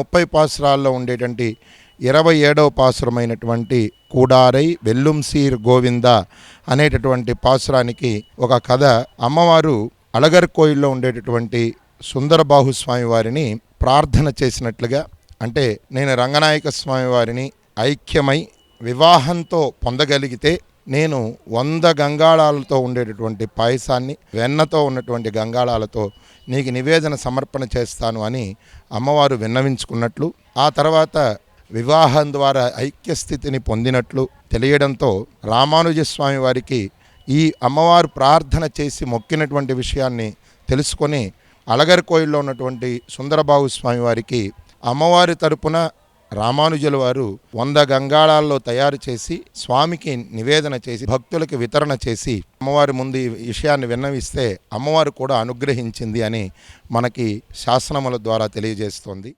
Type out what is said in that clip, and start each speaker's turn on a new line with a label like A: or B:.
A: 30 పాసురాల్లో ఉండేటువంటి 27వ పాసురమైనటువంటి కూడారై వెల్లుంసీర్ గోవింద అనేటటువంటి పాసురానికి ఒక కథ. అమ్మవారు అళగర్కోయిల్లో ఉండేటటువంటి సుందరబాహు స్వామి వారిని ప్రార్థన చేసినట్లుగా, అంటే నేను రంగనాయక స్వామి వారిని ఐక్యమై వివాహంతో పొందగలిగితే నేను 100 గంగాళాలతో ఉండేటటువంటి పాయసాన్ని వెన్నతో ఉన్నటువంటి గంగాళాలతో నీకు నివేదన సమర్పణ చేస్తాను అని అమ్మవారు విన్నవించుకున్నట్లు, ఆ తర్వాత వివాహం ద్వారా ఐక్యస్థితిని పొందినట్లు తెలియడంతో రామానుజస్వామి వారికి ఈ అమ్మవారు ప్రార్థన చేసి మొక్కినటువంటి విషయాన్ని తెలుసుకొని అళగర్కోయిల్లో ఉన్నటువంటి సుందరబాహు స్వామి వారికి అమ్మవారి తరపున రామానుజుల వారు 100 గంగాళాల్లో తయారు చేసి స్వామికి నివేదన చేసి భక్తులకి వితరణ చేసి అమ్మవారి ముందు ఈ విషయాన్ని విన్నవిస్తే అమ్మవారు కూడా అనుగ్రహించింది అని మనకి శాసనముల ద్వారా తెలియజేస్తోంది.